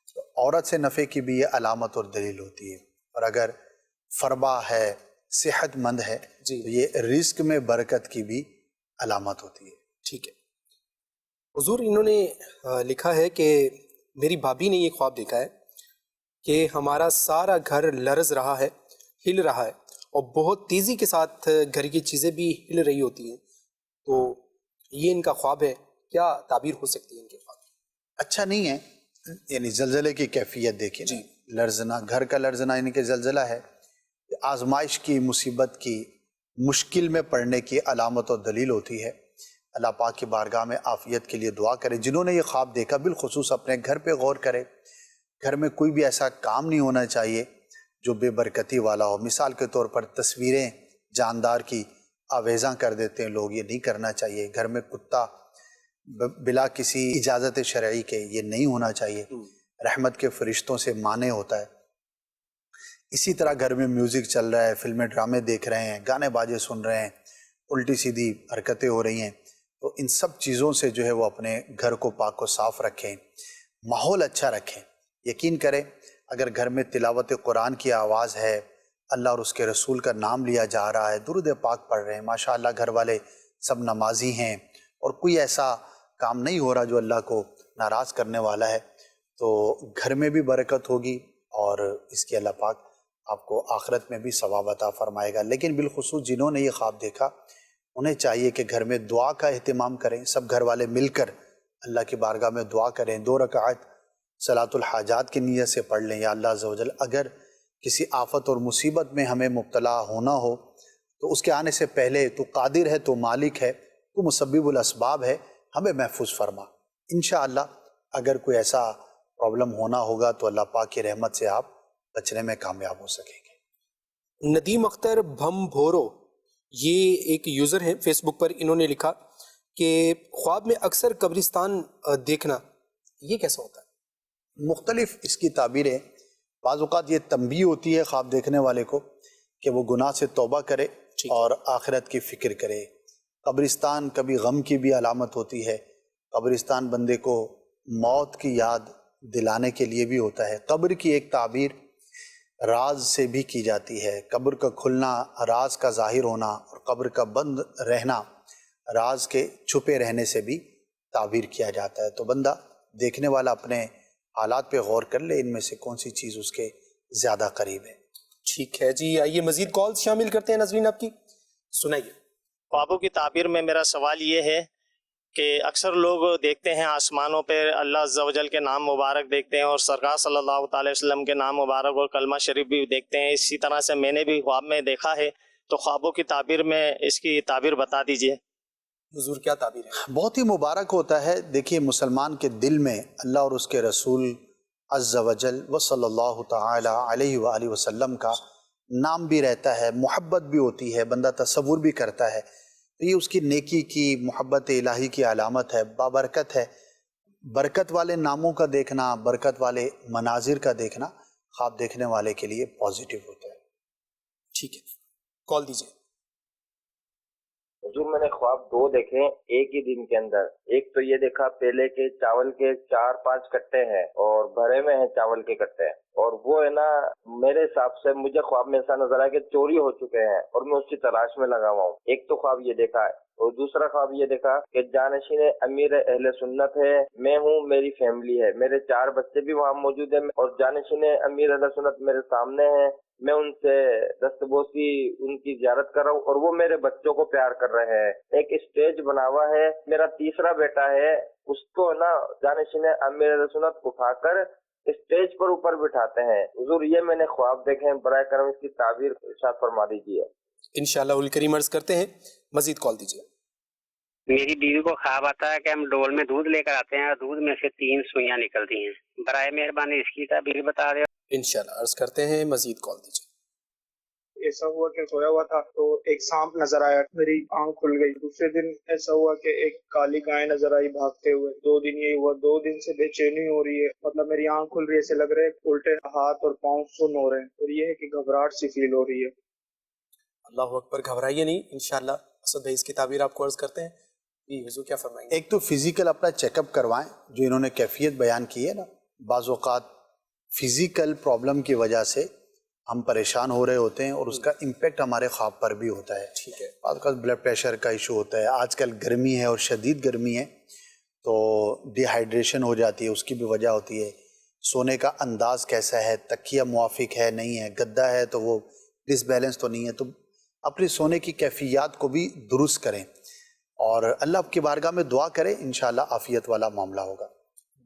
تو عورت سے نفع کی بھی یہ علامت اور دلیل ہوتی ہے. اور اگر فربا ہے، صحت مند ہے، تو یہ رزق میں برکت کی بھی علامت ہوتی ہے. ٹھیک ہے حضور، انہوں نے لکھا ہے کہ میری بھابھی نے یہ خواب دیکھا ہے کہ ہمارا سارا گھر لرز رہا ہے، ہل رہا ہے، اور بہت تیزی کے ساتھ گھر کی چیزیں بھی ہل رہی ہوتی ہیں. تو یہ ان کا خواب ہے، کیا تعبیر ہو سکتی ہے ان کے خواب؟ اچھا نہیں ہے. یعنی زلزلے کی کیفیت دیکھیں. لرزنا، گھر کا لرزنا یعنی کہ زلزلہ ہے. آزمائش کی، مصیبت کی، مشکل میں پڑنے کی علامت اور دلیل ہوتی ہے. اللہ پاک کی بارگاہ میں عافیت کے لیے دعا کریں. جنہوں نے یہ خواب دیکھا بالخصوص اپنے گھر پہ غور کریں. گھر میں کوئی بھی ایسا کام نہیں ہونا چاہیے جو بے برکتی والا ہو. مثال کے طور پر تصویریں جاندار کی آویزاں کر دیتے ہیں لوگ، یہ نہیں کرنا چاہیے. گھر میں کتا بلا کسی اجازت شرعی کے یہ نہیں ہونا چاہیے. رحمت کے فرشتوں سے مانع ہوتا ہے. اسی طرح گھر میں میوزک چل رہا ہے، فلمیں ڈرامے دیکھ رہے ہیں، گانے باجے سن رہے ہیں، الٹی سیدھی حرکتیں ہو رہی ہیں، تو ان سب چیزوں سے جو ہے وہ اپنے گھر کو پاک و صاف رکھیں، ماحول اچھا رکھیں. یقین کریں اگر گھر میں تلاوت قرآن کی آواز ہے، اللہ اور اس کے رسول کا نام لیا جا رہا ہے، درود پاک پڑھ رہے ہیں، ماشاءاللہ گھر والے سب نمازی ہیں، اور کوئی ایسا کام نہیں ہو رہا جو اللہ کو ناراض کرنے والا ہے، تو گھر میں بھی برکت ہوگی اور اس کی اللہ پاک آپ کو آخرت میں بھی ثواب عطا فرمائے گا. لیکن بالخصوص جنہوں نے یہ خواب دیکھا انہیں چاہیے کہ گھر میں دعا کا اہتمام کریں. سب گھر والے مل کر اللہ کی بارگاہ میں دعا کریں. 2 رکعت صلاۃ الحاجات کی نیت سے پڑھ لیں. یا اللہ عز و جل اگر کسی آفت اور مصیبت میں ہمیں مبتلا ہونا ہو تو اس کے آنے سے پہلے تو قادر ہے، تو مالک ہے، تو مسبب الاسباب ہے، ہمیں محفوظ فرما. انشاءاللہ اگر کوئی ایسا پرابلم ہونا ہوگا تو اللہ پاک کی رحمت سے آپ بچنے میں کامیاب ہو سکیں گے. ندیم اختر بھم بھورو یہ ایک یوزر ہیں فیس بک پر، انہوں نے لکھا کہ خواب میں اکثر قبرستان دیکھنا یہ کیسا ہوتا ہے؟ مختلف اس کی تعبیریں. بعض اوقات یہ تنبیہ ہوتی ہے خواب دیکھنے والے کو کہ وہ گناہ سے توبہ کرے اور آخرت کی فکر کرے. قبرستان کبھی غم کی بھی علامت ہوتی ہے. قبرستان بندے کو موت کی یاد دلانے کے لیے بھی ہوتا ہے. قبر کی ایک تعبیر راز سے بھی کی جاتی ہے. قبر کا کھلنا، راز کا ظاہر ہونا، اور قبر کا بند رہنا راز کے چھپے رہنے سے بھی تعبیر کیا جاتا ہے. تو بندہ دیکھنے والا اپنے حالات پہ غور کر لے، ان میں سے کون سی چیز اس کے زیادہ قریب ہے. ٹھیک ہے جی، آئیے مزید کالز شامل کرتے ہیں. ناظرین آپ کی سنائیے. خوابوں کی تعبیر میں میرا سوال یہ ہے کہ اکثر لوگ دیکھتے ہیں آسمانوں پہ اللہ عز و جل کے نام مبارک دیکھتے ہیں اور سرکار صلی اللہ تعالی وسلم کے نام مبارک اور کلمہ شریف بھی دیکھتے ہیں. اسی طرح سے میں نے بھی خواب میں دیکھا ہے, تو خوابوں کی تعبیر میں اس کی تعبیر بتا دیجئے. حضور کیا تعبیر ہے؟ بہت ہی مبارک ہوتا ہے. دیکھیے مسلمان کے دل میں اللہ اور اس کے رسول عز و جل و صلی اللہ تعالی علیہ وآلہ وسلم کا نام بھی رہتا ہے, محبت بھی ہوتی ہے, بندہ تصور بھی کرتا ہے. تو یہ اس کی نیکی کی, محبت الہی کی علامت ہے, بابرکت ہے. برکت والے ناموں کا دیکھنا, برکت والے مناظر کا دیکھنا خواب دیکھنے والے کے لیے پازیٹیو ہوتا ہے. ٹھیک ہے, کال دیجیے. حضور میں نے خواب 2 دیکھے ایک ہی دن کے اندر. ایک تو یہ دیکھا پہلے کے چاول کے 4-5 کٹے ہیں اور بھرے میں ہیں چاول کے کٹے, اور وہ ہے نا میرے حساب سے مجھے خواب میں ایسا نظر آیا کہ چوری ہو چکے ہیں اور میں اس کی تلاش میں لگا ہوا ہوں. ایک تو خواب یہ دیکھا ہے. اور دوسرا خواب یہ دیکھا کہ جانشین امیر اہل سنت ہے, میں ہوں, میری فیملی ہے, میرے 4 بچے بھی وہاں موجود ہیں اور جانشین امیر اہل سنت میرے سامنے ہیں. میں ان سے دستبوسی ان کی زیارت کر رہا ہوں اور وہ میرے بچوں کو پیار کر رہے ہیں. ایک اسٹیج بنا ہوا ہے, میرا تیسرا بیٹا ہے, اس کو نا جانشین امیر اہل سنت اٹھا کر اسٹیج پر اوپر بٹھاتے ہیں. حضور یہ میں نے خواب دیکھے ہیں, برائے کرم اس کی تعبیر ارشاد فرما دیجیے. انشاءاللہ الکریم عرض کرتے ہیں. مزید کال دیجیے. میری بیوی کو خواب آتا ہے کہ ہم ڈول میں دودھ لے کر آتے ہیں اور دودھ میں سے 3 سوئیاں نکلتی ہیں. برائے مہربانی اس کی تعبیر بتا دیں. انشاءاللہ عرض کرتے ہیں. مزید کال دیجیے. ایسا ہوا کہ سویا ہوا تھا تو ایک سانپ نظر آیا, میری آنکھ کھل گئی. دوسرے دن ایسا ہوا کہ ایک کالی گائے نظر آئی بھاگتے ہوئے. 2 دن یہی ہوا. 2 دن سے بے چینی ہو رہی ہے, مطلب میری آنکھ کھل رہی ہے, ایسے لگ رہے ہیں الٹے ہاتھ اور پاؤں سن ہو رہے ہیں, اور یہ ہے کہ گھبراہٹ سی فیل ہو رہی ہے. اللہ اکبر, گھبرائیے نہیں. انشاءاللہ اسد بھائی اس کی تعبیر آپ کو عرض کرتے ہیں. جی حضور کیا فرمائیں گے؟ ایک تو فزیکل اپنا چیک اپ کروائیں, جو انہوں نے کیفیت بیان کی ہے نا. بعض اوقات فزیکل پرابلم کی وجہ سے ہم پریشان ہو رہے ہوتے ہیں اور اس کا امپیکٹ ہمارے خواب پر بھی ہوتا ہے. ٹھیک ہے. بعض اوقات بلڈ پریشر کا ایشو ہوتا ہے. آج کل گرمی ہے اور شدید گرمی ہے تو ڈی ہائیڈریشن ہو جاتی ہے, اس کی بھی وجہ ہوتی ہے. سونے کا انداز کیسا ہے, تکیہ موافق ہے نہیں ہے, گدا ہے تو وہ ڈس بیلنس تو نہیں ہے. تو اپنی سونے کی کیفیات کو بھی درست کریں اور اللہ کی بارگاہ میں دعا کریں, انشاءاللہ عافیت والا معاملہ ہوگا.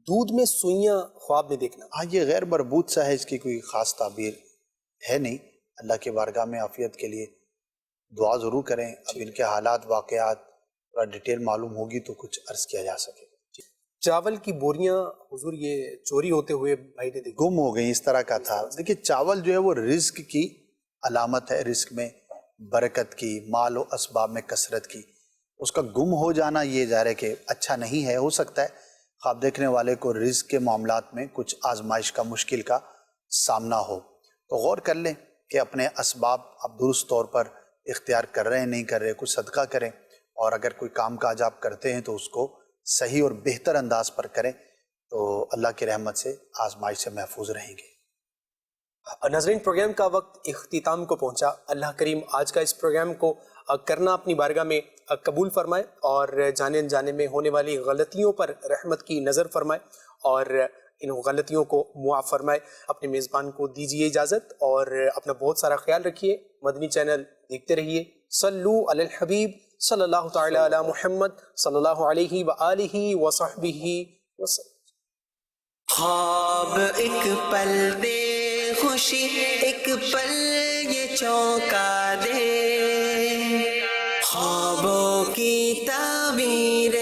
دودھ میں سوئیاں خواب میں دیکھنا, ہاں یہ غیر مربوط سا ہے, اس کی کوئی خاص تعبیر ہے نہیں. اللہ کی بارگاہ میں عافیت کے لیے دعا ضرور کریں. اب ان کے حالات واقعات تھوڑا ڈیٹیل معلوم ہوگی تو کچھ عرض کیا جا سکے. چاول کی بوریاں حضور یہ چوری ہوتے ہوئے بھائی نے دیکھی, گم ہو گئی, اس طرح کا تھا. دیکھیے چاول جو ہے وہ رزق کی علامت ہے, رزق میں برکت کی, مال و اسباب میں کثرت کی. اس کا گم ہو جانا یہ ظاہر ہے کہ اچھا نہیں ہے. ہو سکتا ہے خواب دیکھنے والے کو رزق کے معاملات میں کچھ آزمائش کا, مشکل کا سامنا ہو, تو غور کر لیں کہ اپنے اسباب آپ درست طور پر اختیار کر رہے ہیں نہیں کر رہے. کچھ صدقہ کریں, اور اگر کوئی کام کاج آپ کرتے ہیں تو اس کو صحیح اور بہتر انداز پر کریں, تو اللہ کی رحمت سے آزمائش سے محفوظ رہیں گے. ناظرین پروگرام کا وقت اختتام کو پہنچا. اللہ کریم آج کا اس پروگرام کو کرنا اپنی بارگاہ میں قبول فرمائے اور جانے انجانے میں ہونے والی غلطیوں پر رحمت کی نظر فرمائے اور ان غلطیوں کو معاف فرمائے. اپنے میزبان کو دیجیے اجازت اور اپنا بہت سارا خیال رکھیے. مدنی چینل دیکھتے رہیے. صلو علی الحبیب صلی اللہ تعالی علی محمد صلی اللہ علیہ وآلہ وصحبہ وسلم. خواب ایک پل دے خوشی, ایک پل یہ چونکا دے, خوابوں کی تعبیر